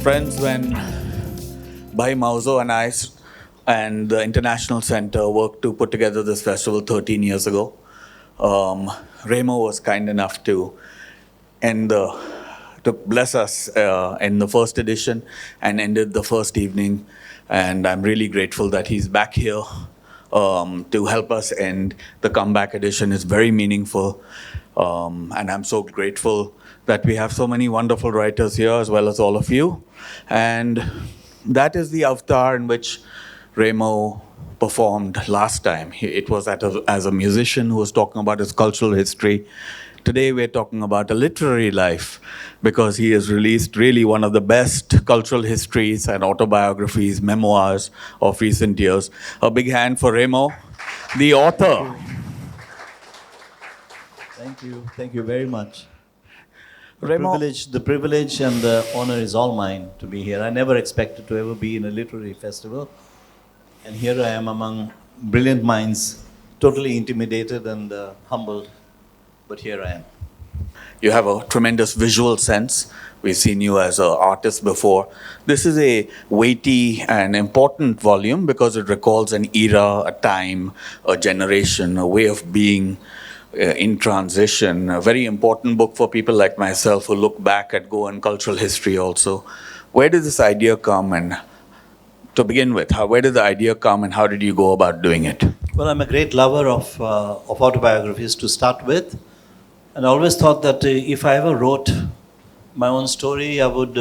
Friends, when Bhai Mauzo and and the International Center worked to put together this festival 13 years ago, Remo was kind enough to end the to bless us in the first edition and ended the first evening. And I'm really grateful that he's back here to help us end the comeback edition. Is very meaningful. And I'm so grateful that we have so many wonderful writers here, as well as all of you. And that is the avatar in which Remo performed last time. It was as a musician who was talking about his cultural history. Today we're talking about a literary life, because he has released really one of the best cultural histories and autobiographies, memoirs of recent years. A big hand for Remo, the author. Thank you. Thank you very much. Remo, The privilege and the honor is all mine to be here. I never expected to ever be in a literary festival. And here I am among brilliant minds, totally intimidated and humbled. But here I am. you have a tremendous visual sense. We've seen you as an artist before. This is a weighty and important volume because it recalls an era, a time, a generation, a way of being in transition. A very important book for people like myself who look back at Goan cultural history also. Where did this idea come, and to begin with, where did the idea come and how did you go about doing it? Well, I'm a great lover of autobiographies to start with. And I always thought that if I ever wrote my own story, I would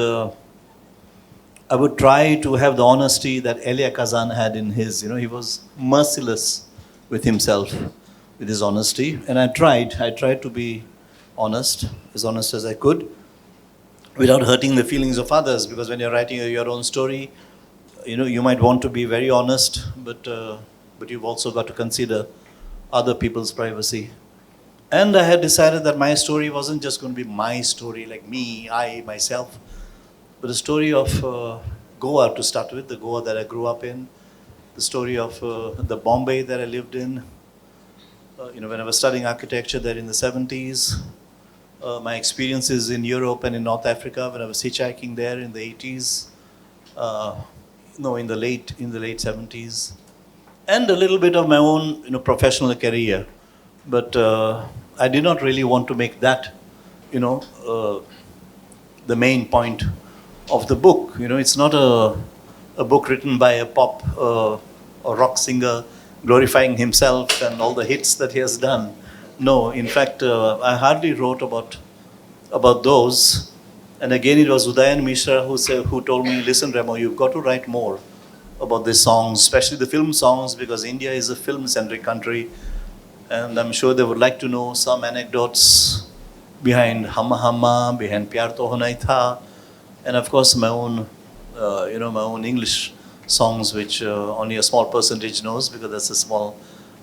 try to have the honesty that Elia Kazan had in his. He was merciless with himself, with his honesty. And I tried to be honest as I could, without hurting the feelings of others. Because when you're writing your own story, you might want to be very honest, but you've also got to consider other people's privacy. And I had decided that my story wasn't just going to be my story, like me, myself, but a story of Goa to start with, the Goa that I grew up in, the story of the Bombay that I lived in, when I was studying architecture there in the 70s, my experiences in Europe and in North Africa when I was hitchhiking there in the 80s, in the late 70s, and a little bit of my own professional career. But I did not really want to make that, the main point of the book. It's not a book written by a pop or rock singer glorifying himself and all the hits that he has done. No, in fact, I hardly wrote about those. And again, it was Udayan Mishra who told me, listen, Remo, you've got to write more about these songs, especially the film songs, because India is a film-centric country. And I'm sure they would like to know some anecdotes behind Hamma Hamma, behind Pyar To Hona Hi Tha, and of course my own English songs, which only a small percentage knows, because that's a small,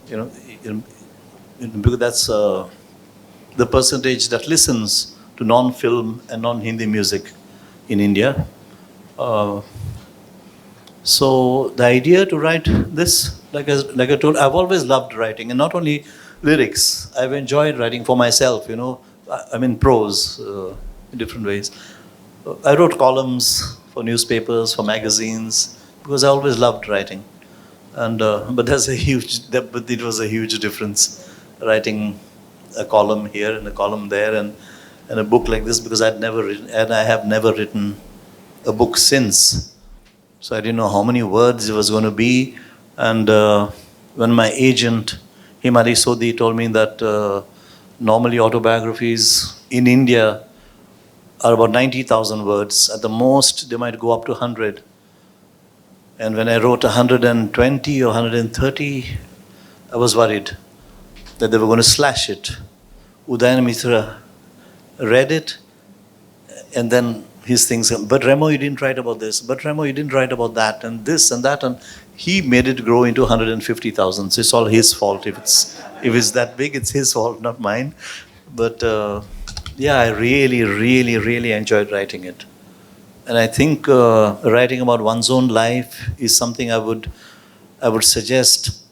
because that's the percentage that listens to non-film and non-Hindi music in India. So the idea to write this, like I told, I've always loved writing, and not only lyrics. I've enjoyed writing for myself, prose in different ways. I wrote columns for newspapers, for magazines, because I always loved writing. And but it was a huge difference writing a column here and a column there and a book like this, because I have never written a book since. So I didn't know how many words it was going to be. And when my agent, Himari Sodhi, told me that normally autobiographies in India are about 90,000 words. At the most, they might go up to 100. And when I wrote 120 or 130, I was worried that they were going to slash it. Udayan Mitra read it, and then his things, but Remo, you didn't write about this, but Remo, you didn't write about that, and this and that, and he made it grow into 150,000. So it's all his fault. If it's that big, it's his fault, not mine. But I really, really, really enjoyed writing it. And I think writing about one's own life is something I would suggest,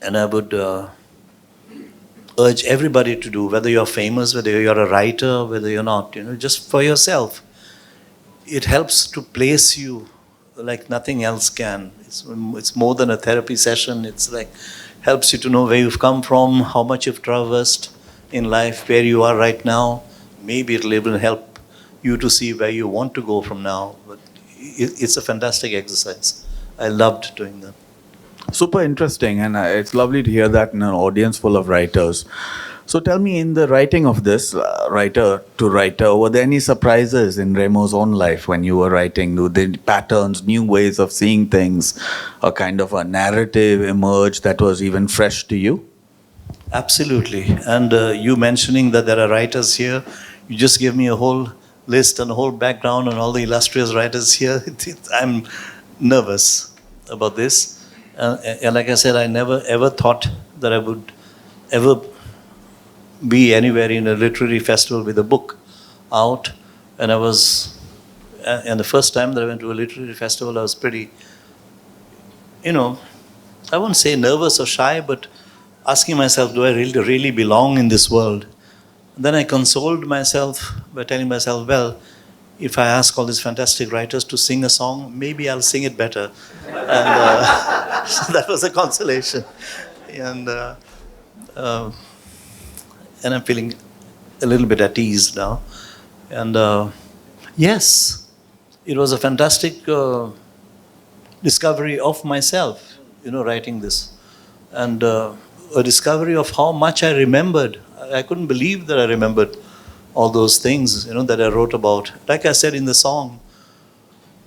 and I would urge everybody to do, whether you're famous, whether you're a writer, whether you're not, just for yourself. it helps to place you like nothing else can. It's more than a therapy session. It's like helps you to know where you've come from, how much you've traversed in life, where you are right now. Maybe it'll even help you to see where you want to go from now. But it's a fantastic exercise. I loved doing that. Super interesting, and it's lovely to hear that in an audience full of writers. So tell me, in the writing of this, writer to writer, were there any surprises in Remo's own life when you were writing? Were there patterns, new ways of seeing things, a kind of a narrative emerged that was even fresh to you? Absolutely. And you mentioning that there are writers here, you just gave me a whole list and a whole background on all the illustrious writers here. I'm nervous about this. And like I said, I never ever thought that I would ever be anywhere in a literary festival with a book out. And and the first time that I went to a literary festival, I was pretty, I won't say nervous or shy, but asking myself, do I really belong in this world? And then I consoled myself by telling myself, well, if I ask all these fantastic writers to sing a song, maybe I'll sing it better. And so that was a consolation. And I'm feeling a little bit at ease now. And yes, it was a fantastic discovery of myself, writing this. And a discovery of how much I remembered. I couldn't believe that I remembered all those things, that I wrote about. Like I said in the song,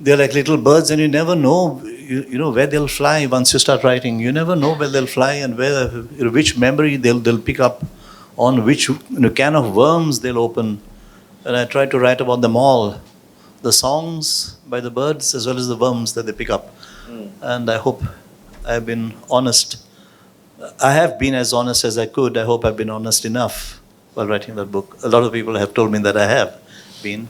they're like little birds and you never know, where they'll fly once you start writing. You never know where they'll fly and which memory they'll pick up on, which can of worms they'll open. And I tried to write about them all. The songs by the birds as well as the worms that they pick up. And I hope I've been honest. I have been as honest as I could. I hope I've been honest enough while writing that book. A lot of people have told me that I have been.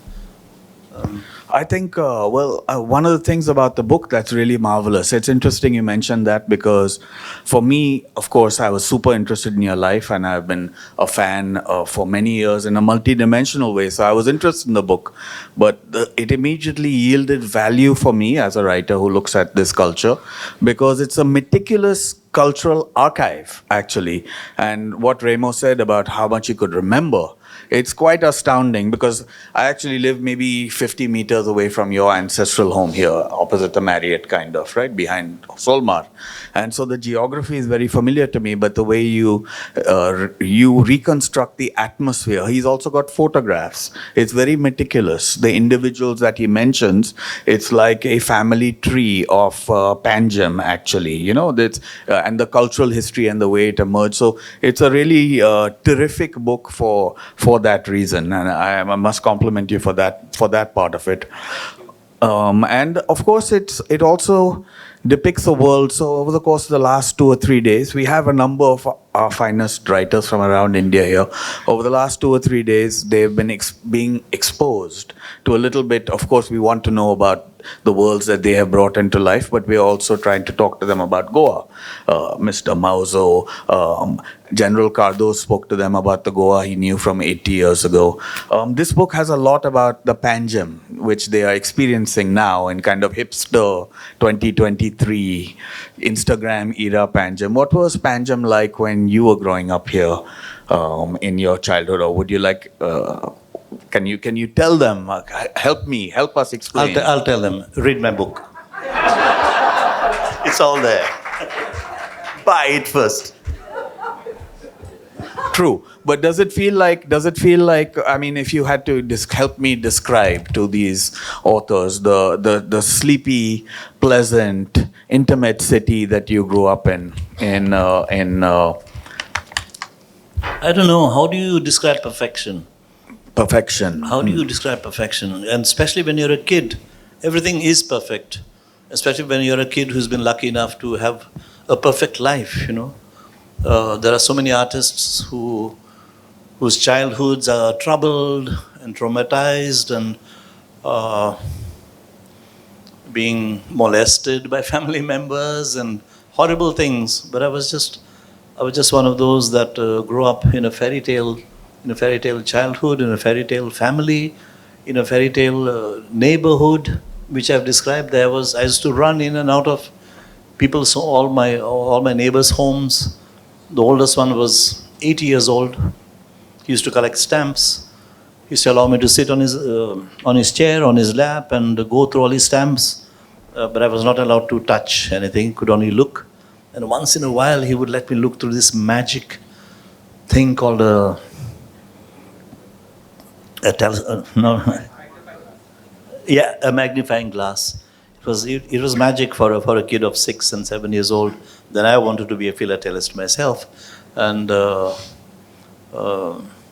I think, one of the things about the book that's really marvelous, it's interesting you mentioned that because for me, of course, I was super interested in your life and I've been a fan for many years in a multidimensional way. So I was interested in the book, but it immediately yielded value for me as a writer who looks at this culture because it's a meticulous cultural archive, actually. And what Remo said about how much he could remember, it's quite astounding because I actually live maybe 50 meters away from your ancestral home here, opposite the Marriott, kind of, right, behind Solmar. And so the geography is very familiar to me, but the way you reconstruct the atmosphere, he's also got photographs. It's very meticulous. The individuals that he mentions, it's like a family tree of Panjim, actually, and the cultural history and the way it emerged. So it's a really terrific book for that reason, and I must compliment you for that part of it. And of course, it also depicts a world. So over the course of the last 2 or 3 days, we have a number of our finest writers from around India here. Over the last 2 or 3 days, they've been being exposed to a little bit. Of course, we want to know about the worlds that they have brought into life, but we're also trying to talk to them about Goa. Mr. Mauzo, General Cardo spoke to them about the Goa he knew from 80 years ago. This book has a lot about the Panjim, which they are experiencing now in kind of hipster 2023 Instagram era Panjim. What was Panjim like when you were growing up here in your childhood, or would you like... Can you tell them? Help us explain. I'll tell them. Read my book. It's all there. Buy it first. True, but does it feel like? I mean, if you had to help me describe to these authors the sleepy, pleasant, intimate city that you grew up in. I don't know. How do you describe perfection? Perfection. How do you describe perfection? And especially when you're a kid, everything is perfect. Especially when you're a kid who's been lucky enough to have a perfect life, There are so many artists whose childhoods are troubled and traumatized and being molested by family members and horrible things. But I was just one of those that grew up in a fairy tale childhood, in a fairy tale family, in a fairy tale neighborhood, which I've described. I used to run in and out of people's, all my neighbors' homes. The oldest one was 80 years old. He used to collect stamps. He used to allow me to sit on his chair, on his lap, and go through all his stamps. But I was not allowed to touch anything, could only look. And once in a while, he would let me look through this magic thing called a magnifying glass. It was magic for a kid of 6 and 7 years old. Then I wanted to be a philatelist myself, and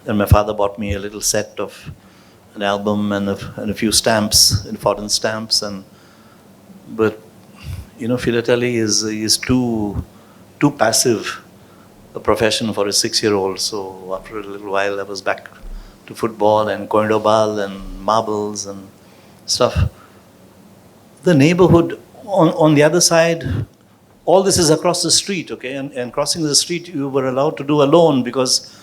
my father bought me a little set of an album and a few stamps, important stamps, but philately is too passive a profession for a 6-year-old. So after a little while, I was back to football and coindoball and marbles and stuff. The neighborhood on the other side, all this is across the street, okay? And crossing the street, you were allowed to do alone, because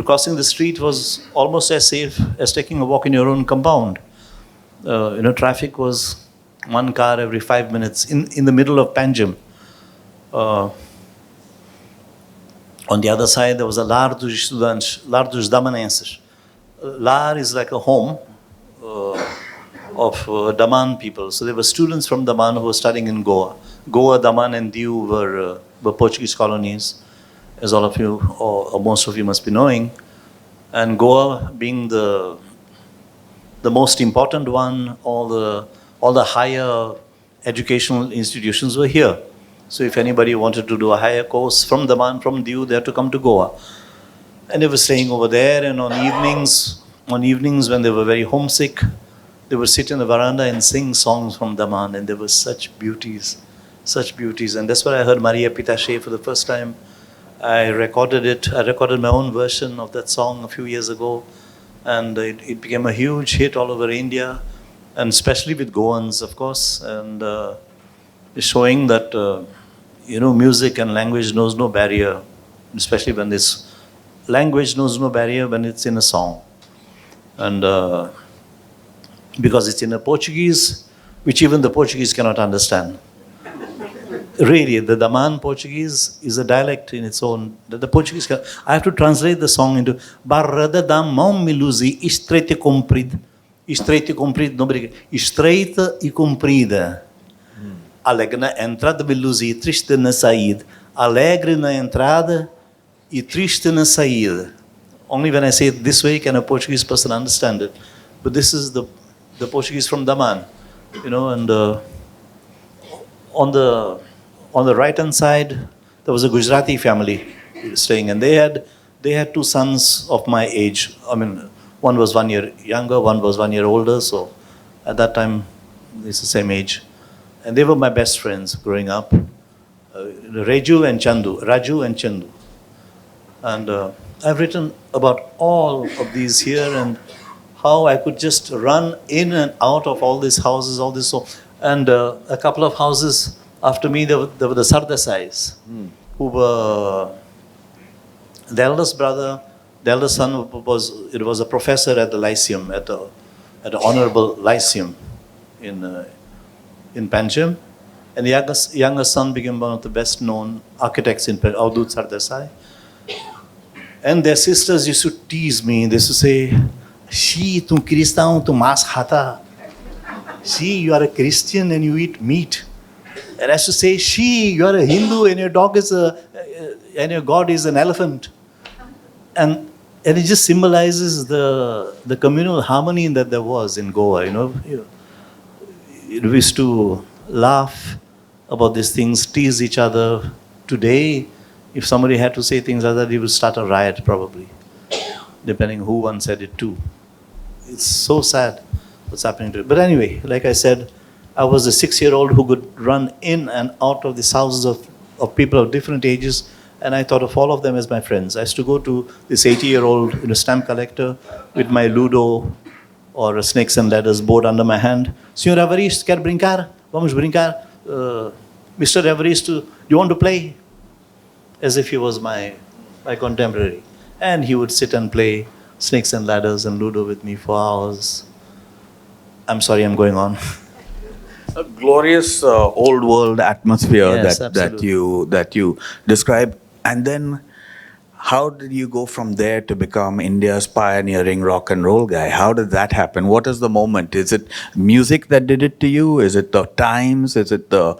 crossing the street was almost as safe as taking a walk in your own compound. Traffic was one car every 5 minutes in the middle of Panjim. On the other side, there was a Lar dos Estudantes, Lar dos Damanenses. Lar is like a home of Daman people. So there were students from Daman who were studying in Goa. Goa, Daman, and Diu were Portuguese colonies, as all of you, or most of you must be knowing. And Goa being the most important one, all the higher educational institutions were here. So if anybody wanted to do a higher course from Daman, from Diu, they had to come to Goa. And they were staying over there, and on evenings when they were very homesick, they would sit in the veranda and sing songs from Daman, and there were such beauties. And that's where I heard Maria Pitache for the first time. I recorded it. I recorded my own version of that song a few years ago, and it became a huge hit all over India, and especially with Goans, of course, and showing that music and language knows no barrier, especially when this language knows no barrier when it's in a song, and because it's in a Portuguese, which even the Portuguese cannot understand. Really, the Daman Portuguese is a dialect in its own. The Portuguese I have to translate the song into Barra da Damão Miluzi, estreita e comprida. Estreita e comprida, não briga. Estreita e comprida. Alegre na entrada, Miluzi, triste na saída. Alegre na entrada e triste na saída. Only when I say it this way can a Portuguese person understand it. But this is the Portuguese from Daman, and on the right-hand side, there was a Gujarati family staying, and they had 2 sons of my age. I mean, one was 1 year younger, one was 1 year older, so at that time, it's the same age. And they were my best friends growing up, Raju and Chandu. And I've written about all of these here, and how I could just run in and out of all these houses, and a couple of houses after me, there were the Sardesais, who were the eldest brother. The eldest son was a professor at the Lyceum, at the Honorable Lyceum in Panjim, and the youngest son became one of the best known architects in Avdut Sardesai. And their sisters used to tease me. They used to say, "She, tu cristão, tu mas rata. See, you are a Christian and you eat meat." And I used to say, "She, you are a Hindu and your dog and your God is an elephant." And it just symbolizes the communal harmony that there was in Goa. We used to laugh about these things, tease each other. Today, if somebody had to say things like that, he would start a riot probably, depending who one said it to. It's so sad what's happening to it. But anyway, like I said, I was a 6-year-old who could run in and out of these houses of people of different ages, and I thought of all of them as my friends. I used to go to this 80-year-old stamp collector with my Ludo or a Snakes and Ladders board under my hand. "Senhor Evaristo, quer brincar? Vamos brincar. Mr. Evaristo, do you want to play?" As if he was my contemporary. And he would sit and play Snakes and Ladders and Ludo with me for hours. I'm sorry, I'm going on. A glorious old world atmosphere Yes, that you describe, and then how did you go from there to become India's pioneering rock and roll guy? How did that happen? What is the moment? Is it music that did it to you? Is it the times? Is it the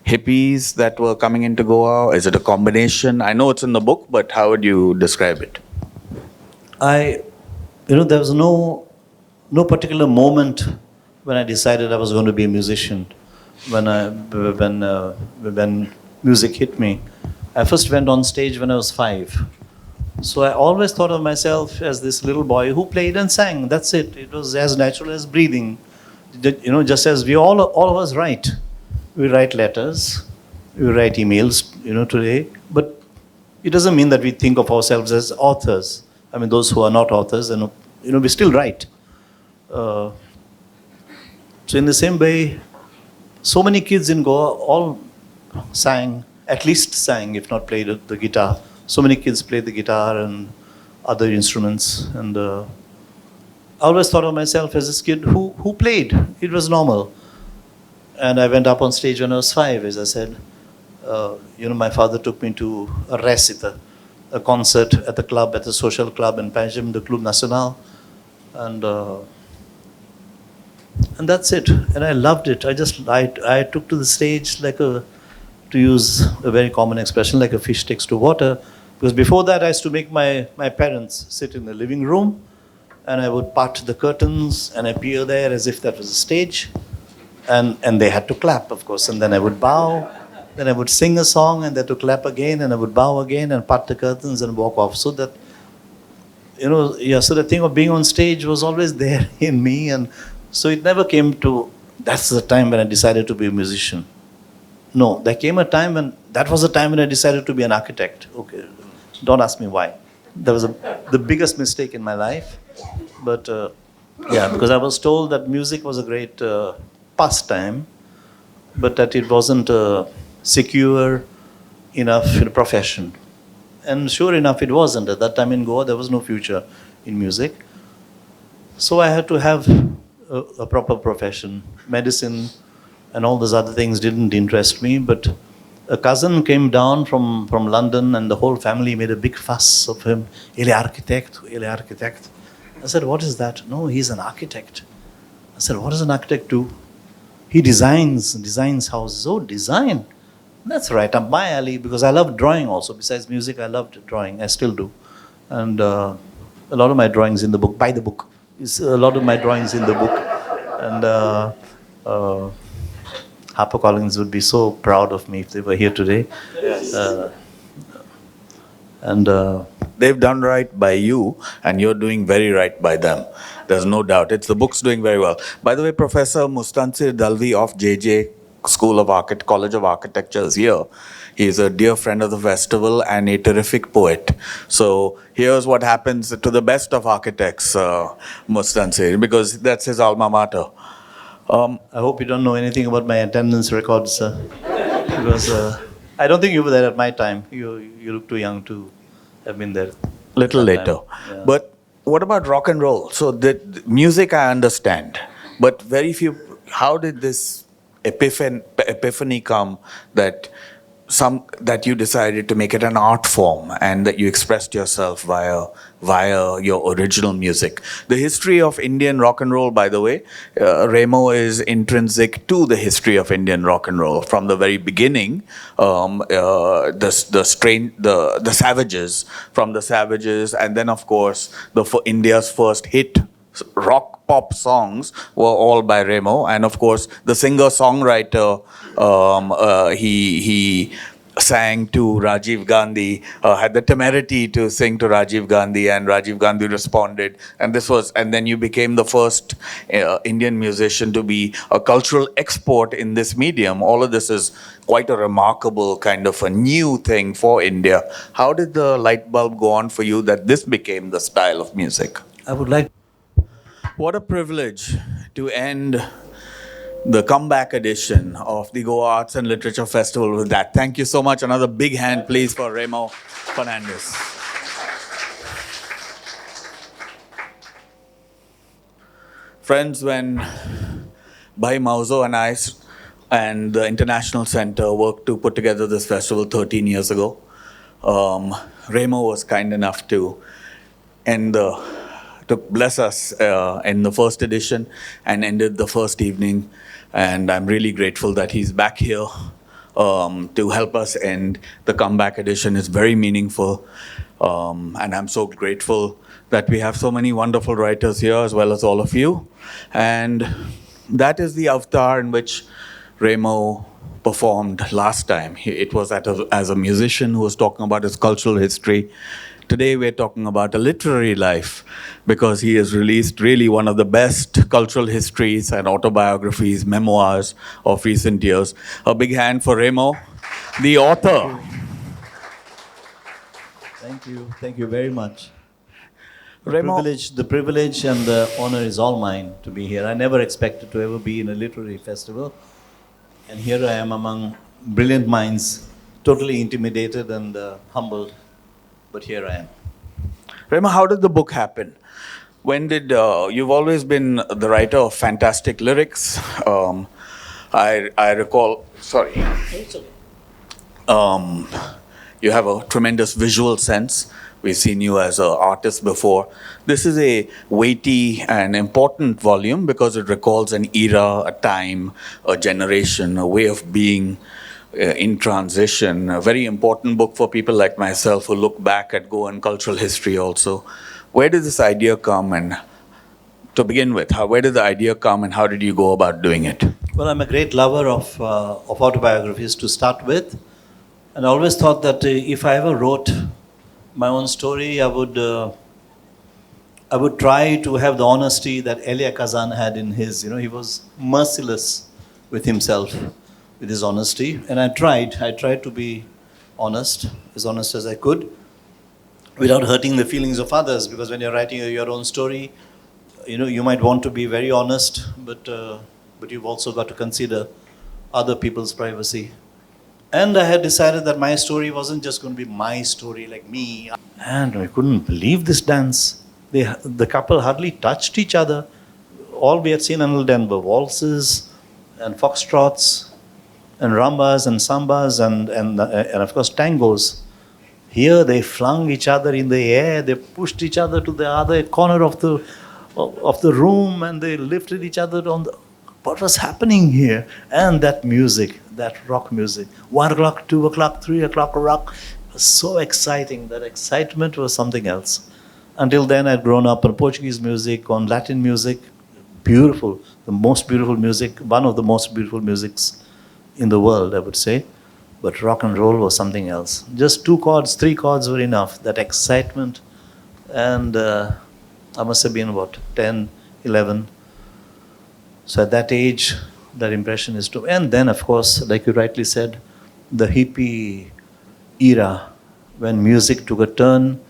hippies that were coming into Goa? Is it a combination? I know it's in the book, but how would you describe it? There was no particular moment when I decided I was going to be a musician. When music hit me, I first went on stage when I was 5. So I always thought of myself as this little boy who played and sang. That's it. It was as natural as breathing. Just as we all of us write. We write letters, we write emails, today. But it doesn't mean that we think of ourselves as authors. I mean, those who are not authors, we still write. So in the same way, so many kids in Goa all sang, at least sang, if not played the guitar. So many kids played the guitar and other instruments. And I always thought of myself as this kid who played. It was normal. And I went up on stage when I was 5, as I said. My father took me to a recita, a concert at the club, at the social club in Panjim, the Club Nacional. And that's it. And I loved it. I took to the stage to use a very common expression, like a fish takes to water. Because before that, I used to make my parents sit in the living room, and I would part the curtains and appear there as if that was a stage. And they had to clap, of course. And then I would bow, then I would sing a song, and they had to clap again, and I would bow again and part the curtains and walk off. So that, so the thing of being on stage was always there in me. And so it never came to, that's the time when I decided to be a musician. No, there came a time that was the time when I decided to be an architect. Okay, don't ask me why. That was the biggest mistake in my life. But because I was told that music was a great pastime, but that it wasn't a secure enough profession. And sure enough, it wasn't. At that time in Goa, there was no future in music. So I had to have a proper profession. Medicine and all those other things didn't interest me, but a cousin came down from London, and the whole family made a big fuss of him. Ele architect, ele architect. I said, what is that? No, he's an architect. I said, what does an architect do? He designs houses. Oh, design. That's right, up my alley, because I love drawing also. Besides music, I loved drawing. I still do. And a lot of my drawings in the book, buy the book. It's a lot of my drawings in the book. And HarperCollins would be so proud of me if they were here today. Yes. They've done right by you, and you're doing very right by them. There's no doubt. The book's doing very well. By the way, Professor Mustansir Dalvi of JJ College of Architecture is here. He's a dear friend of the festival and a terrific poet. So here's what happens to the best of architects, Mustansir, because that's his alma mater. I hope you don't know anything about my attendance records, because I don't think you were there at my time. You look too young to have been there. Little later. Yeah. But what about rock and roll? So the music I understand, but very few. How did this epiphany come that you decided to make it an art form and that you expressed yourself via your original music? The history of Indian rock and roll, by the way, Remo, is intrinsic to the history of Indian rock and roll from the very beginning. The Savages, and then of course India's first hit rock pop songs were all by Remo, and of course the singer-songwriter, he sang to Rajiv Gandhi, had the temerity to sing to Rajiv Gandhi, and Rajiv Gandhi responded, and then you became the first Indian musician to be a cultural export in this medium. All of this is quite a remarkable kind of a new thing for India. How did the light bulb go on for you that this became the style of music? I would like. What a privilege to end the comeback edition of the Goa Arts and Literature Festival with that. Thank you so much. Another big hand, please, for Remo Fernandes. Friends, when Bhai Mauzo and I and the International Center worked to put together this festival 13 years ago, Remo was kind enough to bless us in the first edition and ended the first evening. And I'm really grateful that he's back here to help us end the comeback edition. It's very meaningful. And I'm so grateful that we have so many wonderful writers here, as well as all of you. And that is the avatar in which Remo performed last time. It was as a musician who was talking about his cultural history. Today we're talking about a literary life, because he has released really one of the best cultural histories and autobiographies, memoirs of recent years. A big hand for Remo, the author. Thank you very much. Remo, The privilege and the honor is all mine to be here. I never expected to ever be in a literary festival. And here I am among brilliant minds, totally intimidated and humbled. But here I am. Remo, how did the book happen? When did you've always been the writer of fantastic lyrics? I recall. Sorry. You have a tremendous visual sense. We've seen you as an artist before. This is a weighty and important volume because it recalls an era, a time, a generation, a way of being in transition. A very important book for people like myself who look back at Goan cultural history also. Where did this idea come, and to begin with, where did the idea come and how did you go about doing it? Well, I'm a great lover of autobiographies to start with. And I always thought that if I ever wrote my own story, I would try to have the honesty that Elia Kazan had in his. He was merciless with himself, with his honesty. And I tried to be honest as I could, without hurting the feelings of others. Because when you're writing your own story, you might want to be very honest, but you've also got to consider other people's privacy. And I had decided that my story wasn't just going to be my story, like me. And I couldn't believe this dance. The couple hardly touched each other. All we had seen until then were waltzes and foxtrots and rumbas and sambas and of course tangos. Here they flung each other in the air. They pushed each other to the other corner of the room, and they lifted each other on the. What was happening here? And that music, that rock music, 1 o'clock, 2 o'clock, 3 o'clock rock, was so exciting. That excitement was something else. Until then, I'd grown up on Portuguese music, on Latin music, beautiful, the most beautiful music, one of the most beautiful musics in the world, I would say. But rock and roll was something else. Just 2 chords, 3 chords were enough. That excitement, and I must have been, 10, 11. So at that age, that impression is true. And then, of course, like you rightly said, the hippie era, when music took a turn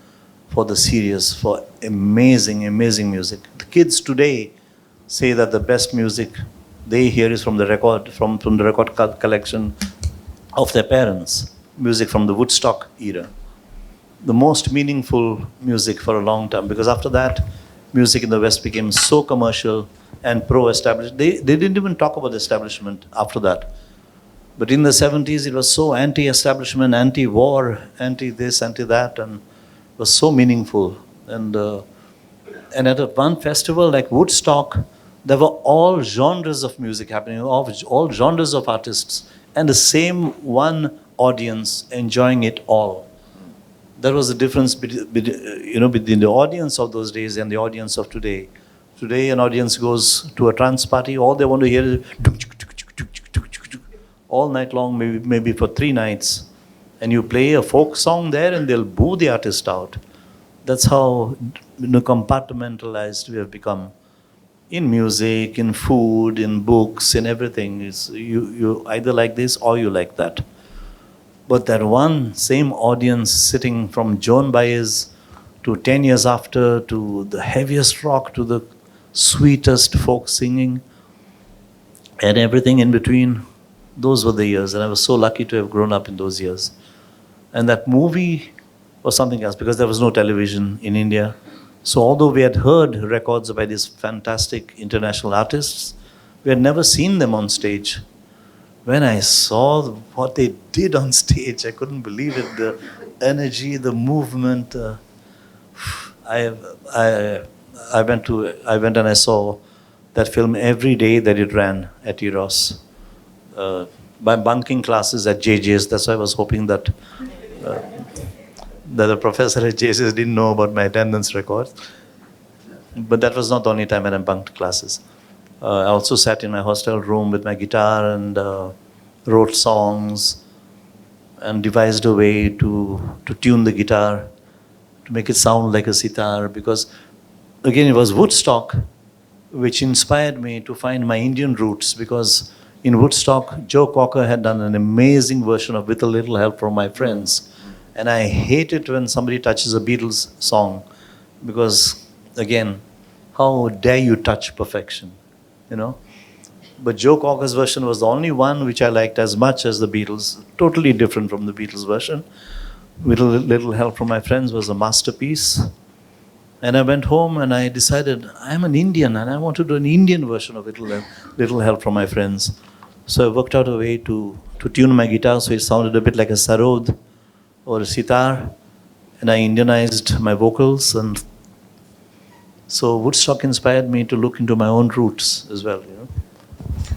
for the serious, for amazing, amazing music. The kids today say that the best music they hear is from the record, from the record collection of their parents, music from the Woodstock era. The most meaningful music for a long time, because after that, music in the West became so commercial and pro-established. They didn't even talk about establishment after that. But in the 70s, it was so anti-establishment, anti-war, anti-this, anti-that, and it was so meaningful. And at one festival like Woodstock, there were all genres of music happening, all genres of artists, and the same one audience enjoying it all. There was a difference between the audience of those days and the audience of today. Today, an audience goes to a trance party, all they want to hear is all night long, maybe for 3 nights. And you play a folk song there and they'll boo the artist out. That's how compartmentalized we have become. In music, in food, in books, in everything. You either like this or you like that. But that one same audience sitting from Joan Baez to 10 years after, to the heaviest rock, to the sweetest folk singing, and everything in between, those were the years. And I was so lucky to have grown up in those years. And that movie was something else, because there was no television in India. So although we had heard records by these fantastic international artists, we had never seen them on stage. When I saw what they did on stage, I couldn't believe it. The energy, the movement. I, I, I went and I saw that film every day that it ran at Eros. By bunking classes at JJ's, that's why I was hoping that the professor at JJ's didn't know about my attendance records. But that was not the only time when I bunked classes. I also sat in my hostel room with my guitar and wrote songs and devised a way to tune the guitar, to make it sound like a sitar, because again it was Woodstock which inspired me to find my Indian roots, because in Woodstock, Joe Cocker had done an amazing version of With a Little Help from My Friends. And I hate it when somebody touches a Beatles song, because again, how dare you touch perfection, you know? But Joe Cocker's version was the only one which I liked as much as the Beatles, totally different from the Beatles version. With a Little Help from My Friends was a masterpiece. And I went home and I decided, I'm an Indian and I want to do an Indian version of Little Help from My Friends. So I worked out a way to tune my guitar so it sounded a bit like a sarod or a sitar. And I Indianized my vocals. And so Woodstock inspired me to look into my own roots as well, you know.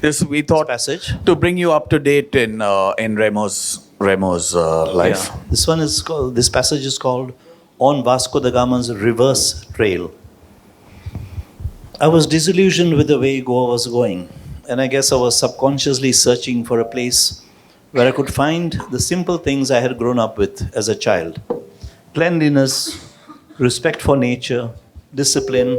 Yes, we thought Passage. to bring you up to date in Remo's life. Yeah. This passage is called On Vasco da Gama's Reverse Trail. I was disillusioned with the way Goa was going, and I guess I was subconsciously searching for a place where I could find the simple things I had grown up with as a child: cleanliness, respect for nature, discipline,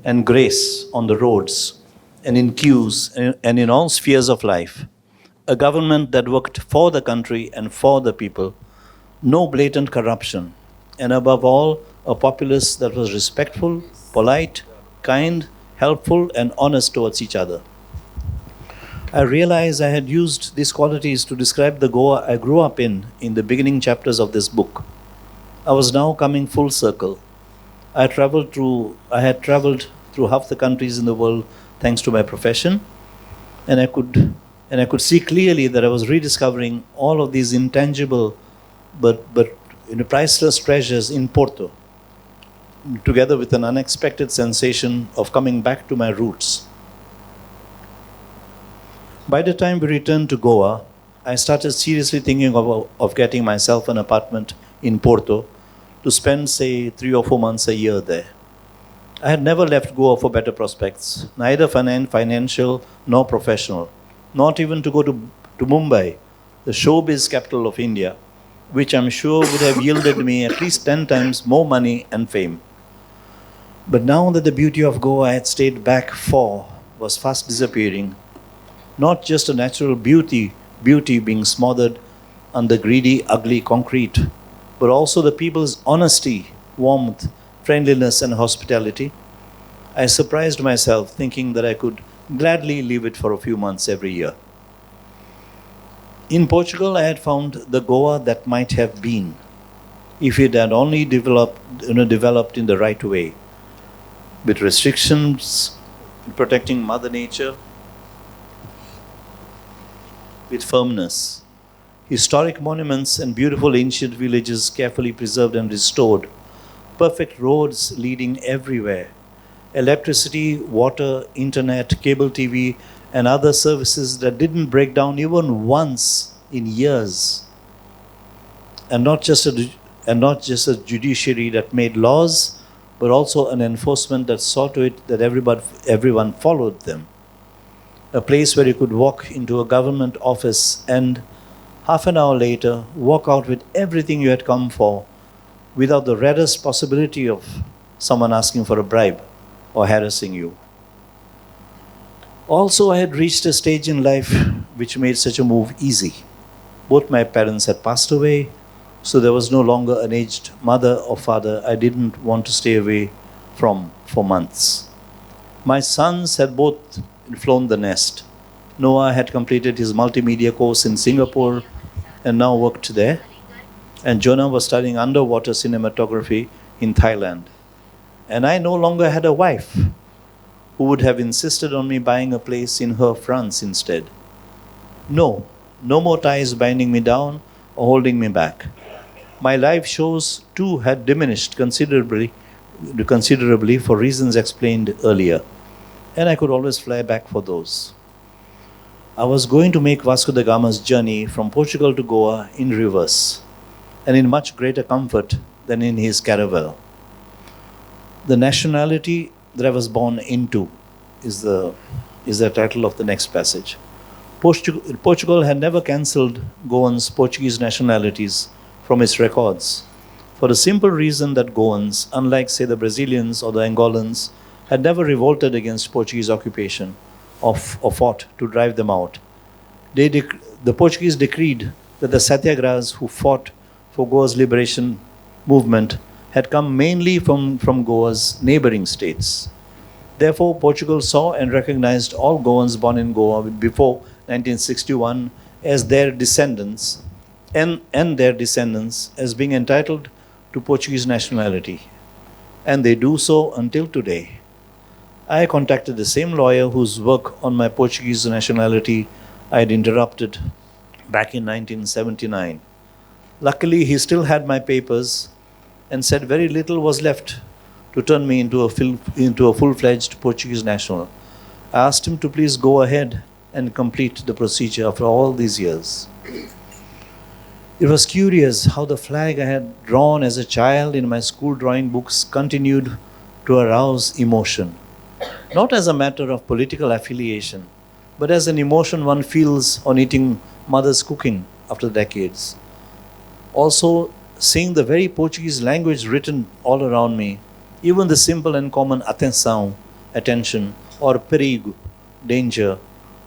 and grace on the roads and in queues and in all spheres of life. A government that worked for the country and for the people, no blatant corruption, and above all, a populace that was respectful, polite, kind, helpful, and honest towards each other. I realized I had used these qualities to describe the Goa I grew up in the beginning chapters of this book. I was now coming full circle. I had traveled through half the countries in the world thanks to my profession, and I could see clearly that I was rediscovering all of these intangible but priceless treasures in Porto, together with an unexpected sensation of coming back to my roots. By the time we returned to Goa, I started seriously thinking of getting myself an apartment in Porto to spend, say, 3 or 4 months a year there. I had never left Goa for better prospects, neither financial nor professional, not even to go to Mumbai, the showbiz capital of India, which I'm sure would have yielded me at least 10 times more money and fame. But now that the beauty of Goa I had stayed back for was fast disappearing, not just a natural beauty being smothered under greedy, ugly concrete, but also the people's honesty, warmth, friendliness, and hospitality, I surprised myself thinking that I could gladly leave it for a few months every year. In Portugal, I had found the Goa that might have been, if it had only developed in the right way, with restrictions, protecting Mother Nature, with firmness, historic monuments and beautiful ancient villages carefully preserved and restored, perfect roads leading everywhere, electricity, water, internet, cable TV, and other services that didn't break down even once in years. And not just a judiciary that made laws, but also an enforcement that saw to it that everyone followed them. A place where you could walk into a government office and half an hour later walk out with everything you had come for, without the reddest possibility of someone asking for a bribe or harassing you. Also, I had reached a stage in life which made such a move easy. Both my parents had passed away, so there was no longer an aged mother or father I didn't want to stay away from for months. My sons had both flown the nest. Noah had completed his multimedia course in Singapore and now worked there. And Jonah was studying underwater cinematography in Thailand. And I no longer had a wife who would have insisted on me buying a place in her France instead. No, no more ties binding me down or holding me back. My live shows too had diminished considerably for reasons explained earlier, and I could always fly back for those. I was going to make Vasco da Gama's journey from Portugal to Goa in reverse, and in much greater comfort than in his caravel. The nationality that I was born into is the title of the next passage. Portugal had never cancelled Goans' Portuguese nationalities from its records, for the simple reason that Goans, unlike, say, the Brazilians or the Angolans, had never revolted against Portuguese occupation or fought to drive them out. The Portuguese decreed that the satyagrahas who fought for Goa's liberation movement had come mainly from Goa's neighboring states. Therefore, Portugal saw and recognized all Goans born in Goa before 1961 as their descendants and their descendants as being entitled to Portuguese nationality. And they do so until today. I contacted the same lawyer whose work on my Portuguese nationality I had interrupted back in 1979. Luckily, he still had my papers and said very little was left to turn me into a full-fledged Portuguese national. I asked him to please go ahead and complete the procedure after all these years. It was curious how the flag I had drawn as a child in my school drawing books continued to arouse emotion, not as a matter of political affiliation, but as an emotion one feels on eating mother's cooking after decades. Also, seeing the very Portuguese language written all around me, even the simple and common atenção, attention, or perigo, danger,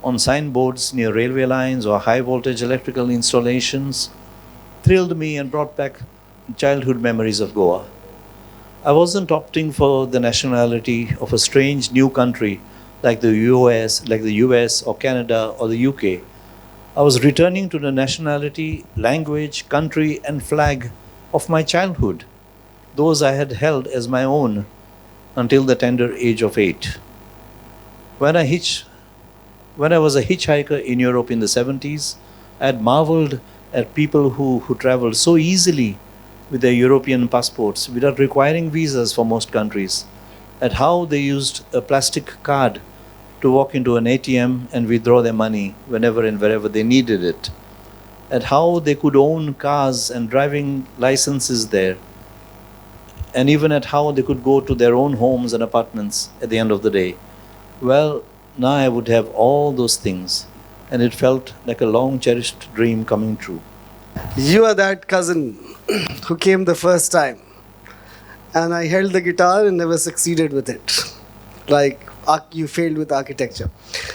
on signboards near railway lines or high voltage electrical installations, thrilled me and brought back childhood memories of Goa. I wasn't opting for the nationality of a strange new country like the US or Canada or the UK. I was returning to the nationality, language, country, and flag of my childhood, those I had held as my own until the tender age of 8. When I was a hitchhiker in Europe in the 70s, I had marveled at people who traveled so easily with their European passports without requiring visas for most countries, at how they used a plastic card to walk into an ATM and withdraw their money whenever and wherever they needed it, at how they could own cars and driving licenses there, and even at how they could go to their own homes and apartments at the end of the day. Well, now I would have all those things, and it felt like a long-cherished dream coming true. You are that cousin who came the first time, and I held the guitar and never succeeded with it. Like you failed with architecture.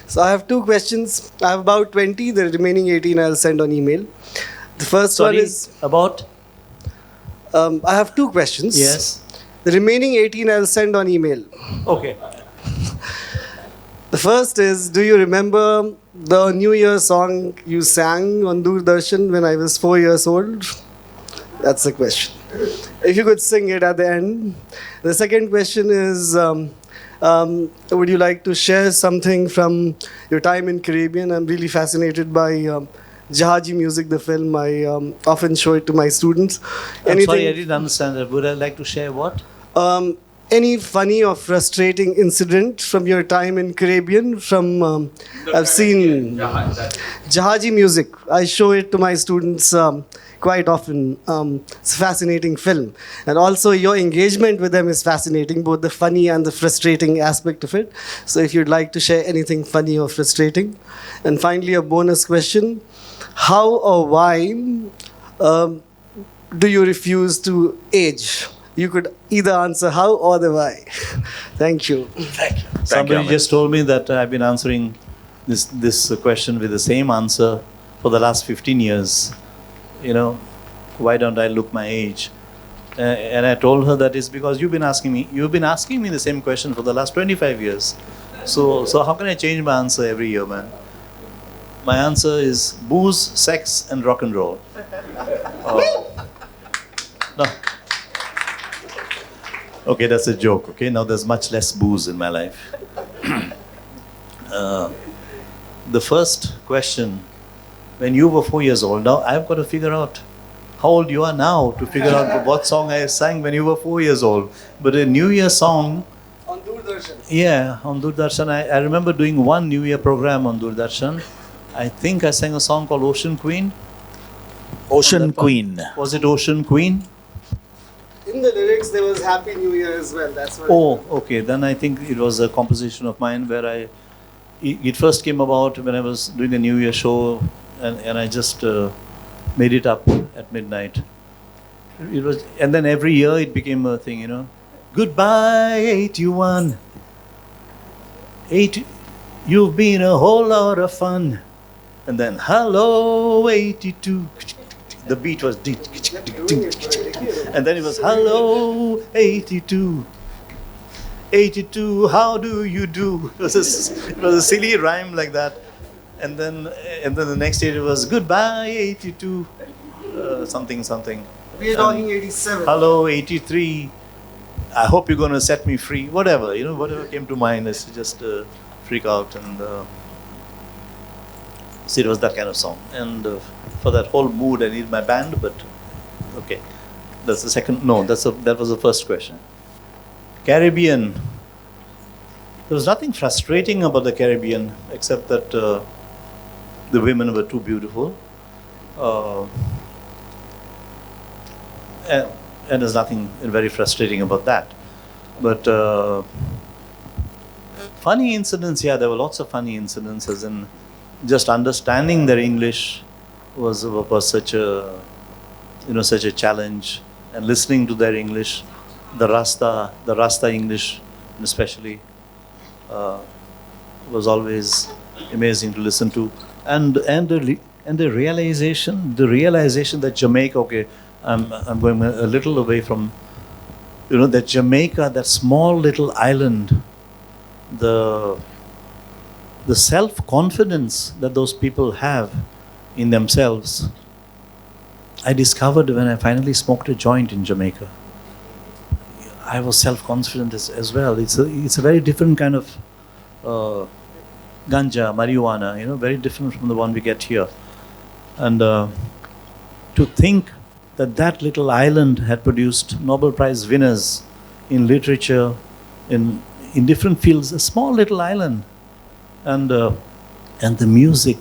So I have 2 questions. I have about 20. The remaining 18 I'll send on email. The first one is about? I have 2 questions. Yes. The remaining 18 I'll send on email. Okay. The first is, do you remember the New Year song you sang on Doordarshan when I was 4 years old? That's the question. If you could sing it at the end. The second question is, would you like to share something from your time in Caribbean? I'm really fascinated by Jahaji music, the film. I often show it to my students. I'm sorry, I didn't understand that. Would I like to share what? Any funny or frustrating incident from your time in Caribbean? I've seen Jahaji music. I show it to my students quite often. It's a fascinating film. And also your engagement with them is fascinating, both the funny and the frustrating aspect of it. So if you'd like to share anything funny or frustrating. And finally, a bonus question. How or why do you refuse to age? You could either answer how or the why. Thank you. Thank you. Somebody just told me that I've been answering this question with the same answer for the last 15 years. You know, why don't I look my age? And I told her that it's because you've been asking me the same question for the last 25 years. So how can I change my answer every year, man? My answer is booze, sex, and rock and roll. No. Okay, that's a joke. Okay, now there's much less booze in my life. The first question, when you were 4 years old, now I've got to figure out how old you are now to figure out what song I sang when you were 4 years old. But a New Year song. On Doordarshan. Yeah, on Doordarshan. I remember doing one New Year program on Doordarshan. I think I sang a song called Ocean Queen. Ocean Queen. Was it Ocean Queen? In the lyrics, there was Happy New Year as well. That's what. Oh, okay. Then I think it was a composition of mine where it first came about when I was doing a New Year show, and I just made it up at midnight. It was, and then every year it became a thing, you know. Goodbye, 81. You've been a whole lot of fun. And then, hello, 82. The beat was... And then it was, hello, 82. 82, how do you do? It was a silly rhyme like that. And then the next day it was, goodbye, 82. Something. We're talking 87. Hello, 83. I hope you're going to set me free. Whatever, you know, whatever came to mind is to just freak out. And so it was that kind of song. And for that whole mood, I need my band, but okay. That's the second, no, that was the first question. Caribbean. There was nothing frustrating about the Caribbean, except that the women were too beautiful. And there's nothing very frustrating about that. But funny incidents, yeah, there were lots of funny incidents, as in just understanding their English was such a challenge, and listening to their English, the Rasta English especially, was always amazing to listen to, and the realization that Jamaica, okay, I'm going a little away from, you know, that Jamaica, that small little island, the self-confidence that those people have in themselves, I discovered when I finally smoked a joint in Jamaica. I was self-confident as well. It's a very different kind of ganja, marijuana, you know, very different from the one we get here. And to think that little island had produced Nobel Prize winners in literature, in different fields, a small little island, and the music,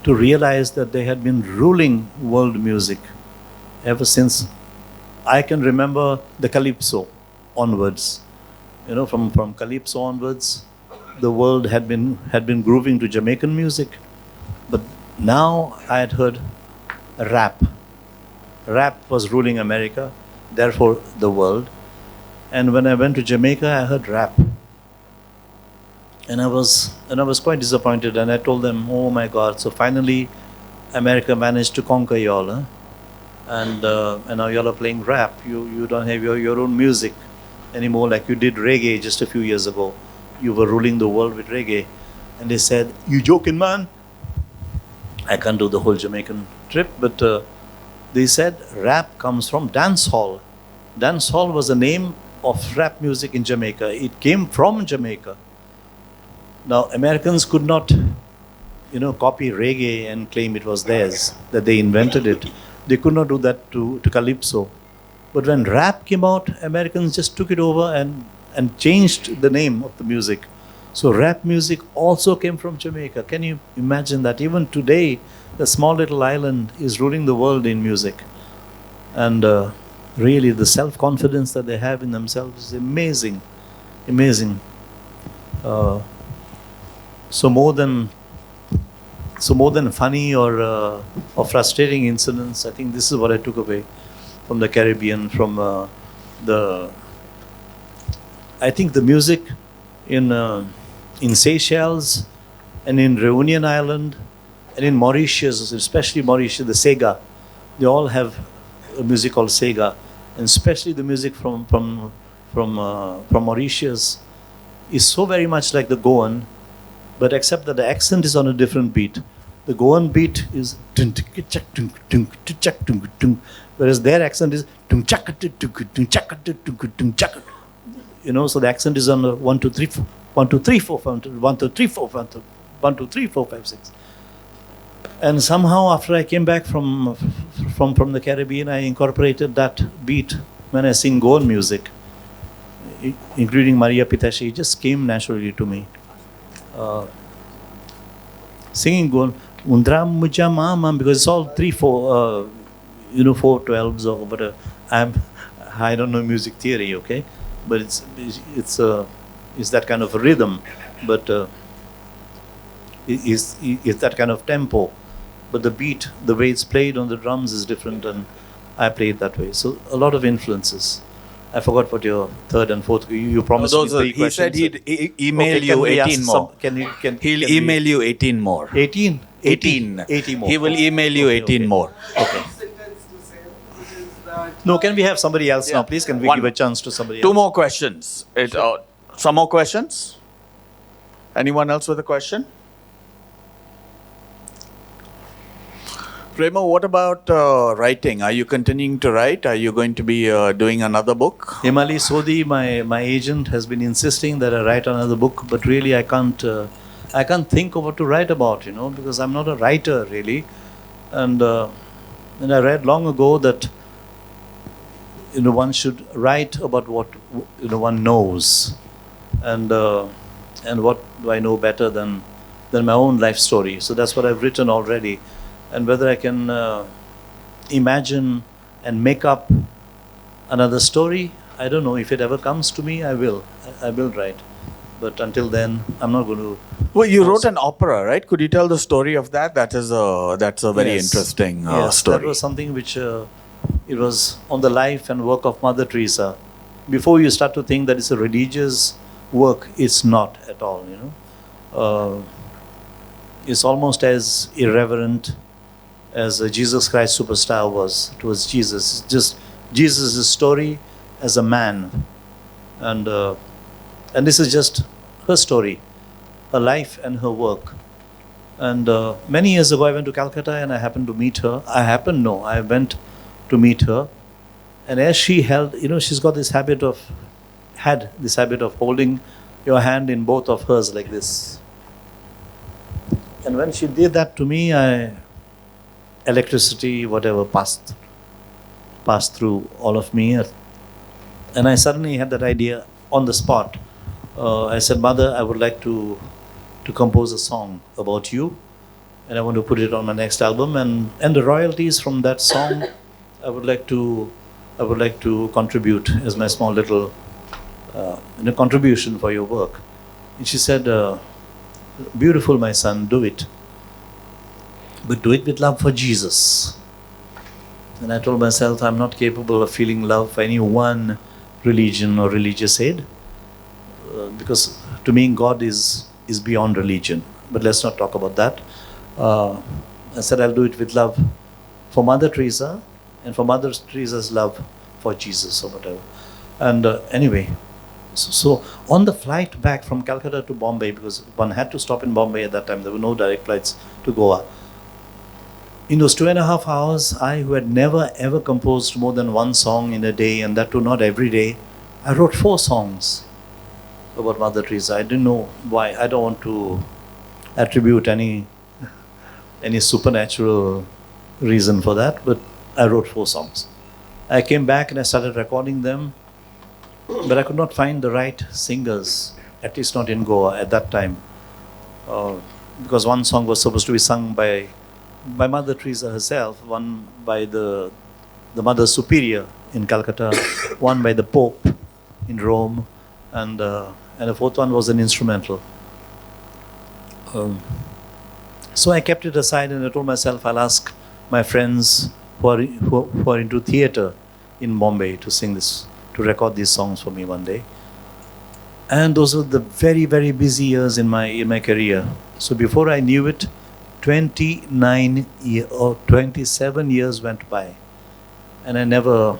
to realize that they had been ruling world music ever since I can remember the Calypso onwards. You know, from Calypso onwards, the world had been grooving to Jamaican music. But now I had heard rap. Rap was ruling America, therefore the world. And when I went to Jamaica, I heard rap. And I was quite disappointed, and I told them, oh my God, so finally America managed to conquer y'all, huh? And now y'all are playing rap. You don't have your own music anymore like you did reggae just a few years ago. You were ruling the world with reggae. And they said, you joking, man? I can't do the whole Jamaican trip, but they said rap comes from dance hall. Dance hall was the name of rap music in Jamaica. It came from Jamaica. Now, Americans could not, you know, copy reggae and claim it was theirs, that they invented it. They could not do that to Calypso. But when rap came out, Americans just took it over and changed the name of the music. So rap music also came from Jamaica. Can you imagine that? Even today, the small little island is ruling the world in music. And really, the self-confidence that they have in themselves is amazing. Amazing. So more than funny or frustrating incidents, I think this is what I took away from the Caribbean, from I think the music in Seychelles and in Reunion Island and in Mauritius, especially Mauritius, the Sega, they all have a music called Sega, and especially the music from Mauritius is so very much like the Goan, but except that the accent is on a different beat. The Goan beat is whereas their accent is so the accent is on 1, 2, 3, 4, 1, 2, 3, 4, 1, 2, 3, 4, 1, 2, 3, 4, 5, 6. And somehow after I came back from the Caribbean, I incorporated that beat when I sing Goan music, including Maria Pitashi. It just came naturally to me. Singing Goan, Undram Muja Mama, because it's all 3, 4, 4/12s or whatever. I don't know music theory, okay, but it's that kind of a rhythm, but it's that kind of tempo. But the beat, the way it's played on the drums is different, and I play it that way. So a lot of influences. I forgot what your third and fourth. You promised me 3 He questions. said he'd email you 18 more. He'll email you 18 more. 18? 18. 80 more. He will email you 18 more. Okay. No, can we have somebody else now, please? Can we give a chance to somebody else? 2 more questions. Some more questions? Anyone else with a question? Remo, what about writing? Are you continuing to write? Are you going to be doing another book? Himali Sodhi, my agent, has been insisting that I write another book, but really I can't think of what to write about, because I'm not a writer really. And I read long ago that one should write about what one knows, and what do I know better than my own life story? So that's what I've written already. And whether I can imagine and make up another story, I don't know. If it ever comes to me, I will write. But until then, I'm not going to. Well, you wrote an opera, right? Could you tell the story of that? That's a very interesting story. That was something which it was on the life and work of Mother Teresa. Before you start to think that it's a religious work, it's not at all. It's almost as irreverent as a Jesus Christ Superstar was towards Jesus. It's just Jesus' story as a man, and this is just her story, her life and her work. And many years ago, I went to Calcutta and I happened to meet her. I went to meet her, and as she held, she's got had this habit of holding your hand in both of hers like this. And when she did that to me, electricity, whatever, passed through all of me. And I suddenly had that idea on the spot. I said, Mother, I would like to compose a song about you, and I want to put it on my next album. And the royalties from that song, I would like to contribute as my small little contribution for your work. And she said, beautiful, my son, do it. But do it with love for Jesus. And I told myself, I'm not capable of feeling love for any one religion or religious aid, because to me God is beyond religion. But let's not talk about that. I said I'll do it with love for Mother Teresa and for Mother Teresa's love for Jesus or whatever. And anyway, so on the flight back from Calcutta to Bombay, because one had to stop in Bombay at that time, there were no direct flights to Goa. In those 2.5 hours, I, who had never ever composed more than one song in a day, and that too not every day, I wrote 4 songs about Mother Teresa. I didn't know why. I don't want to attribute any supernatural reason for that, but I wrote 4 songs. I came back and I started recording them, but I could not find the right singers, at least not in Goa at that time, because one song was supposed to be sung by Mother Teresa herself, one by the Mother Superior in Calcutta, one by the Pope in Rome, and the 4th one was an instrumental. So I kept it aside and I told myself I'll ask my friends who are into theatre in Bombay to record these songs for me one day. And those were the very, very busy years in my career. So before I knew it, 27 years went by, and I never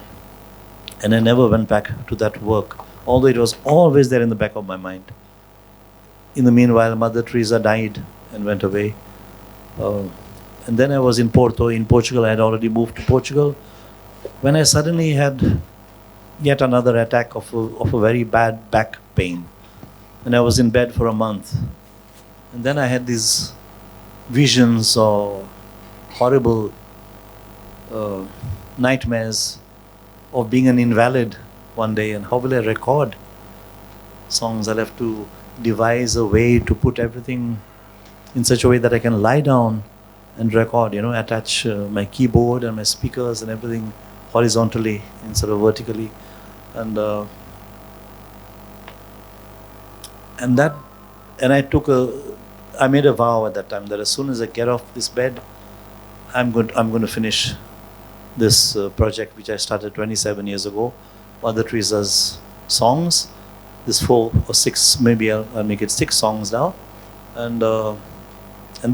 went back to that work, although it was always there in the back of my mind. In the meanwhile, Mother Teresa died and went away. And then I was in Porto, in Portugal. I had already moved to Portugal, when I suddenly had, yet another attack of a very bad back pain. And I was in bed for a month. And then I had these visions or horrible nightmares of being an invalid one day. And how will I record songs? I'll have to devise a way to put everything in such a way that I can lie down and record, attach my keyboard and my speakers and everything horizontally instead of vertically. And I made a vow at that time that as soon as I get off this bed, I'm going to finish this project which I started 27 years ago, Mother Teresa's songs. This 4 or 6, maybe I'll make it 6 songs now, and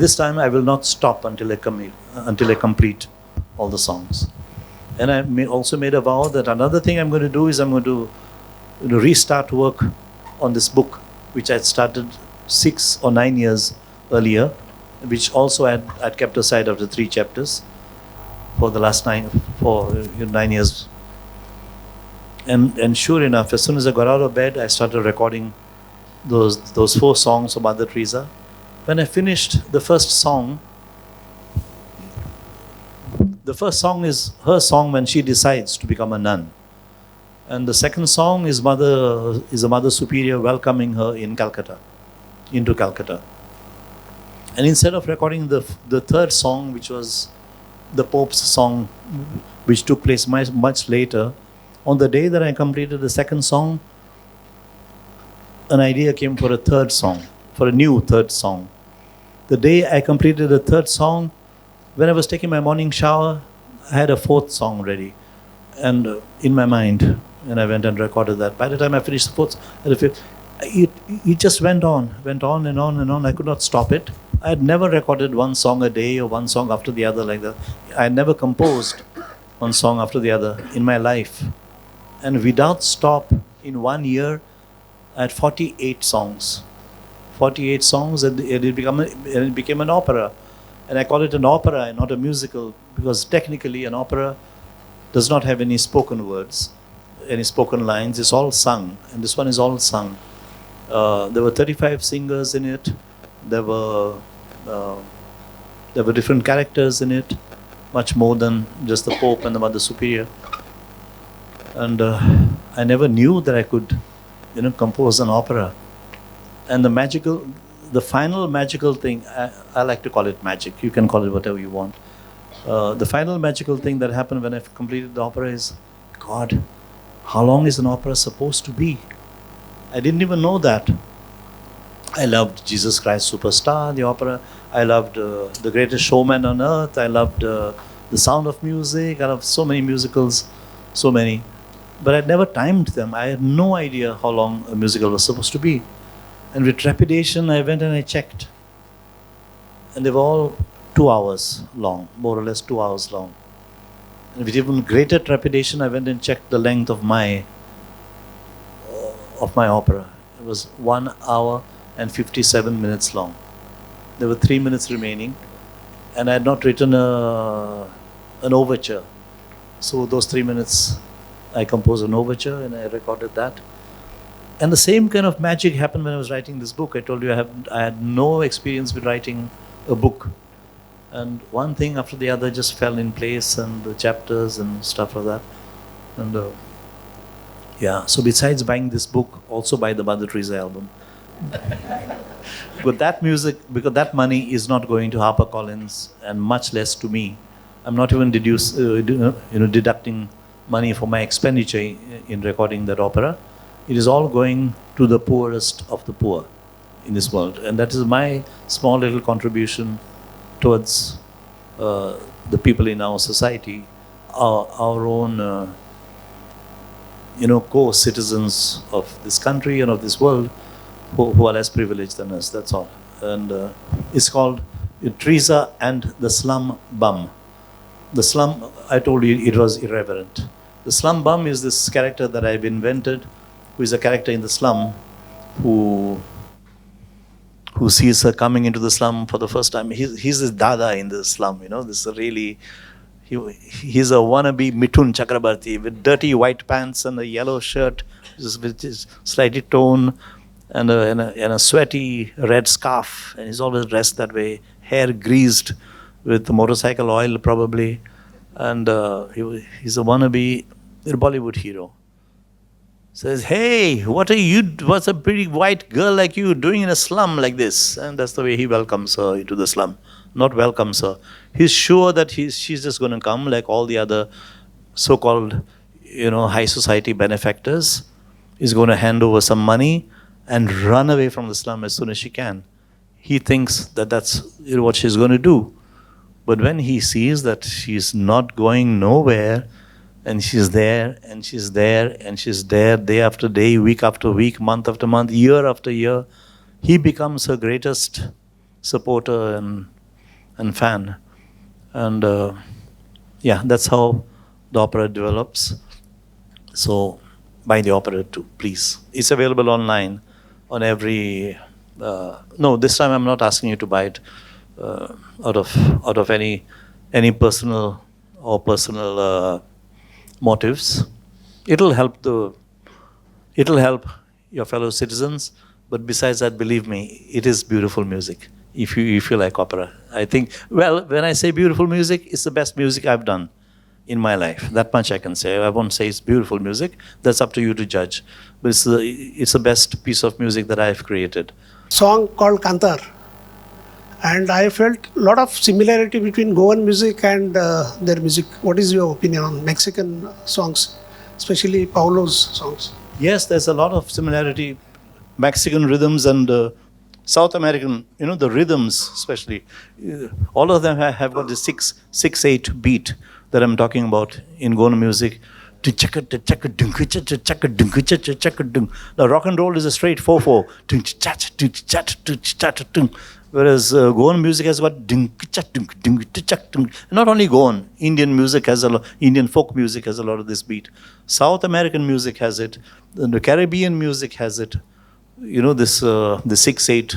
this time I will not stop until I complete all the songs. And I also made a vow that another thing I'm going to do is I'm going to restart work on this book, which I had started 6 or 9 years earlier, which also I'd kept aside after 3 chapters for the last 9 years. And sure enough, as soon as I got out of bed, I started recording those 4 songs of Mother Teresa. When I finished the first song is her song when she decides to become a nun. And the second song is a Mother Superior welcoming her into Calcutta. And instead of recording the third song, which was the Pope's song, which took place much later, on the day that I completed the second song, an idea came for a new third song. The day I completed the third song, when I was taking my morning shower, I had a 4th song ready, and in my mind, and I went and recorded that. By the time I finished the 4th, it just went on and on and on. I could not stop it. I had never recorded 1 song a day or 1 song after the other like that. I had never composed 1 song after the other in my life. And without stop, in 1 year, I had 48 songs. 48 songs, and it became an opera. And I call it an opera and not a musical, because technically an opera does not have any spoken words, any spoken lines. It's all sung, and this one is all sung. There were 35 singers in it. There were different characters in it, much more than just the Pope and the Mother Superior. And I never knew that I could, compose an opera. And the final magical thing, I like to call it magic. You can call it whatever you want. The final magical thing that happened when I completed the opera is, God, how long is an opera supposed to be? I didn't even know that. I loved Jesus Christ Superstar, the opera. I loved The Greatest Showman on Earth. I loved The Sound of Music. I loved so many musicals, so many. But I'd never timed them. I had no idea how long a musical was supposed to be. And with trepidation, I went and I checked. And they were all 2 hours long, more or less 2 hours long. And with even greater trepidation, I went and checked the length of my opera. It was 1 hour and 57 minutes long. There were 3 minutes remaining, and I had not written an overture. So those 3 minutes, I composed an overture and I recorded that. And the same kind of magic happened when I was writing this book. I told you I had no experience with writing a book. And one thing after the other just fell in place, and the chapters and stuff like that. And so besides buying this book, also buy the Mother Teresa album. But that music, because that money is not going to HarperCollins, and much less to me. I'm not even deducting money for my expenditure in recording that opera. It is all going to the poorest of the poor in this world. And that is my small little contribution towards the people in our society, our own, co-citizens of this country and of this world who are less privileged than us, that's all. And it's called Teresa and the Slum Bum. The slum, I told you it was irreverent. The slum bum is this character that I've invented, who is a character in the slum who sees her coming into the slum for the first time. He's this dada in the slum, this really, He's a wannabe Mithun Chakrabarti with dirty white pants and a yellow shirt, which is slightly torn, and a sweaty red scarf. And he's always dressed that way, hair greased with motorcycle oil probably. And he's a wannabe Bollywood hero. Says, hey, what's a pretty white girl like you doing in a slum like this? And that's the way he welcomes her into the slum. Not welcomes her. He's sure that she's just going to come like all the other so-called, high society benefactors. He's going to hand over some money and run away from the slum as soon as she can. He thinks that that's what she's going to do. But when he sees that she's not going nowhere, and she's there, and she's there, and she's there, day after day, week after week, month after month, year after year, he becomes her greatest supporter and fan. And that's how the opera develops. So buy the opera too, please. It's available online on every... no, this time I'm not asking you to buy it out of any personal motives. It'll help your fellow citizens, but besides that, believe me, it is beautiful music. If you like opera, I think. Well, when I say beautiful music, it's the best music I've done in my life. That much I can say. I won't say it's beautiful music. That's up to you to judge. But it's the best piece of music that I've created. Song called Kantar, and I felt a lot of similarity between Goan music and their music. What is your opinion on Mexican songs, especially Paulo's songs? Yes, there's a lot of similarity. Mexican rhythms and South American, the rhythms especially. All of them have got the 6/8 beat that I'm talking about in Goan music. Now rock and roll is a straight 4/4. Whereas Goan music has got not only Goan, Indian music has Indian folk music has a lot of this beat. South American music has it. The Caribbean music has it. The 6/8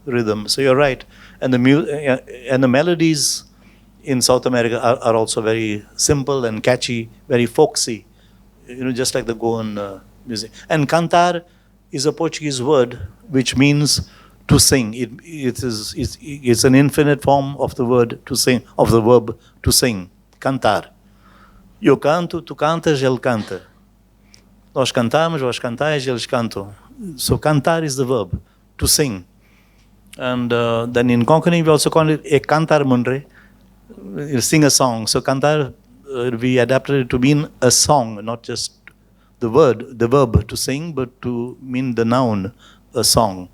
rhythm. So you're right. And the melodies in South America are also very simple and catchy, very folksy. Just like the Goan music. And cantar is a Portuguese word which means to sing. It's an infinite form of the word to sing, of the verb to sing. Cantar. Eu canto, tu cantas, ele canta. Nós cantamos, vós cantais, eles cantam. So cantar is the verb, to sing. And then in Konkani we also call it a cantar mundre. You sing a song. So cantar, we adapted it to mean a song, not just the verb to sing, but to mean the noun, a song.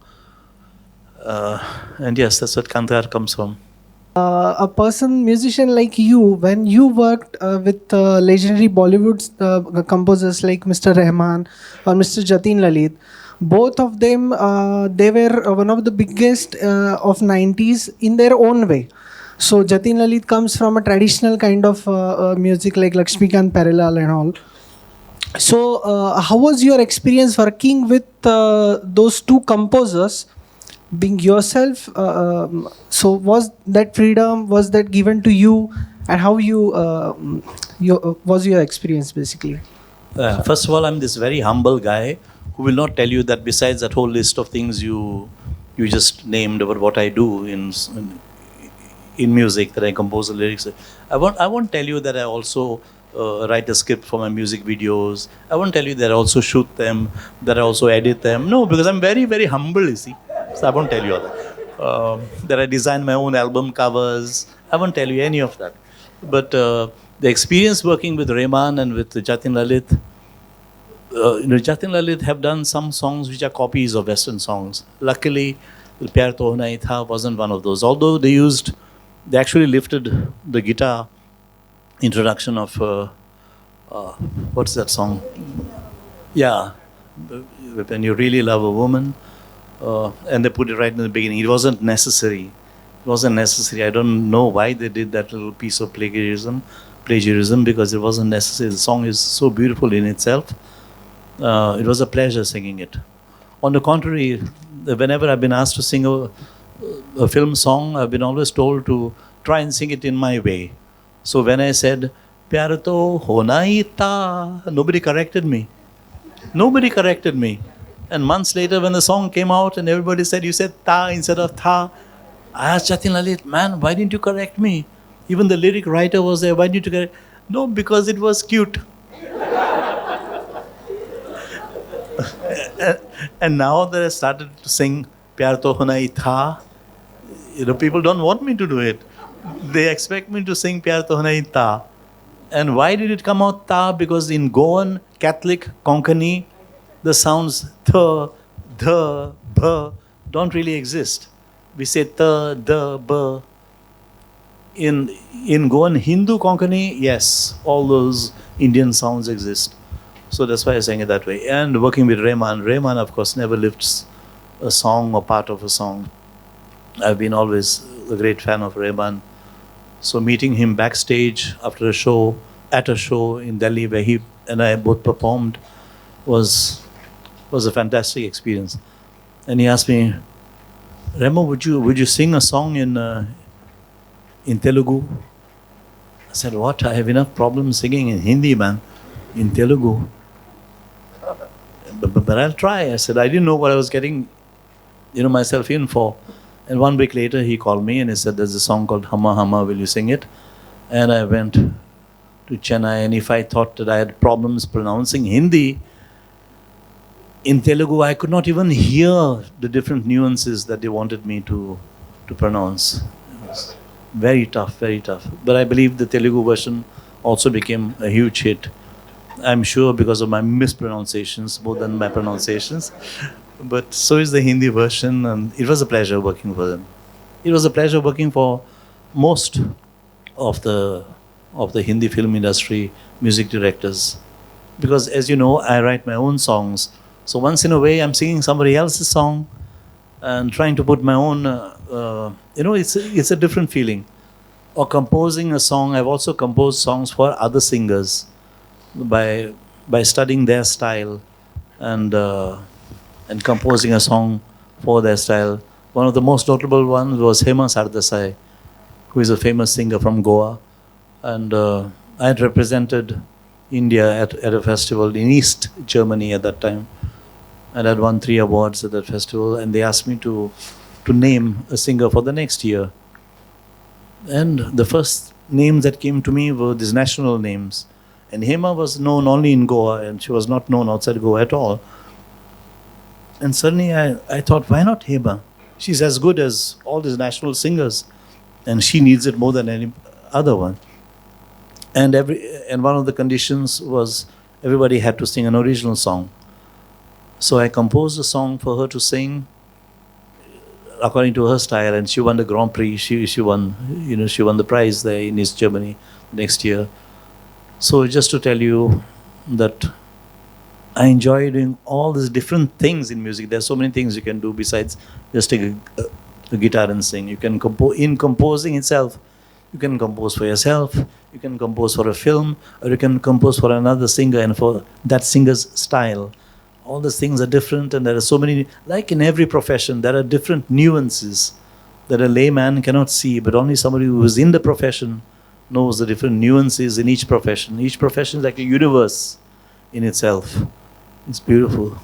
And yes, that's what cantar comes from. A musician like you, when you worked with legendary Bollywood composers like Mr. Rahman or Mr. Jatin Lalit, both of them, they were one of the biggest of 90s in their own way. So Jatin Lalit comes from a traditional kind of music like Lakshmikant Parallel and all. So how was your experience working with those two composers? Being yourself, so was that freedom, was that given to you, and how was your experience basically? First of all, I'm this very humble guy who will not tell you that besides that whole list of things you just named about what I do in music, that I compose the lyrics. I won't tell you that I also write a script for my music videos. I won't tell you that I also shoot them, that I also edit them. No, because I'm very, very humble, you see. So I won't tell you all that. That I design my own album covers. I won't tell you any of that. But the experience working with Rahman and with Jatin Lalit, Jatin Lalit have done some songs which are copies of Western songs. Luckily, Pyar To Hona Hi Tha wasn't one of those. Although they actually lifted the guitar introduction of, what's that song? Yeah, When You Really Love a Woman. And they put it right in the beginning. It wasn't necessary. I don't know why they did that little piece of plagiarism, because it wasn't necessary. The song is so beautiful in itself. It was a pleasure singing it. On the contrary, whenever I've been asked to sing a film song, I've been always told to try and sing it in my way. So when I said, Pyar to hona hi tha, nobody corrected me. Nobody corrected me. And months later, when the song came out and everybody said, you said ta instead of tha, I asked Jatin Lalit, man, why didn't you correct me? Even the lyric writer was there, why didn't you correct? No, because it was cute. And now that I started to sing Pyar to hona hi tha, people don't want me to do it. They expect me to sing Pyar to hona hi tha. And why did it come out ta? Because in Goan, Catholic, Konkani, the sounds th, the, b don't really exist. We say ta, the, b. In Goan Hindu Konkani, yes, all those Indian sounds exist. So that's why I sang it that way. And working with Rehman, of course, never lifts a song or part of a song. I've been always a great fan of Rehman. So meeting him backstage after a show, at a show in Delhi where he and I both performed was a fantastic experience. And he asked me, Remo, would you sing a song in Telugu? I said, what? I have enough problems singing in Hindi, man, in Telugu. But I'll try. I said, I didn't know what I was getting, myself in for. And 1 week later, he called me and he said, there's a song called Hama Hama, will you sing it? And I went to Chennai, and if I thought that I had problems pronouncing Hindi, in Telugu, I could not even hear the different nuances that they wanted me to pronounce. It was very tough, very tough. But I believe the Telugu version also became a huge hit. I'm sure because of my mispronunciations more than my pronunciations. But so is the Hindi version, and it was a pleasure working for them. It was a pleasure working for most of the Hindi film industry music directors. Because as you know, I write my own songs. So once in a way, I'm singing somebody else's song and trying to put my own, it's a different feeling. Or composing a song. I've also composed songs for other singers by studying their style and composing a song for their style. One of the most notable ones was Hema Sardesai, who is a famous singer from Goa. And I had represented India at a festival in East Germany at that time. And I'd won 3 awards at that festival. And they asked me to name a singer for the next year. And the first names that came to me were these national names. And Hema was known only in Goa, and she was not known outside Goa at all. And suddenly I thought, why not Hema? She's as good as all these national singers, and she needs it more than any other one. And one of the conditions was everybody had to sing an original song. So I composed a song for her to sing according to her style, and she won the Grand Prix. She won the prize there in East Germany next year. So just to tell you that I enjoy doing all these different things in music. There's so many things you can do besides just take a guitar and sing. You can in composing itself, you can compose for yourself, you can compose for a film, or you can compose for another singer and for that singer's style. All these things are different, and there are so many, like in every profession, there are different nuances that a layman cannot see, but only somebody who is in the profession knows the different nuances in each profession. Each profession is like a universe in itself. It's beautiful.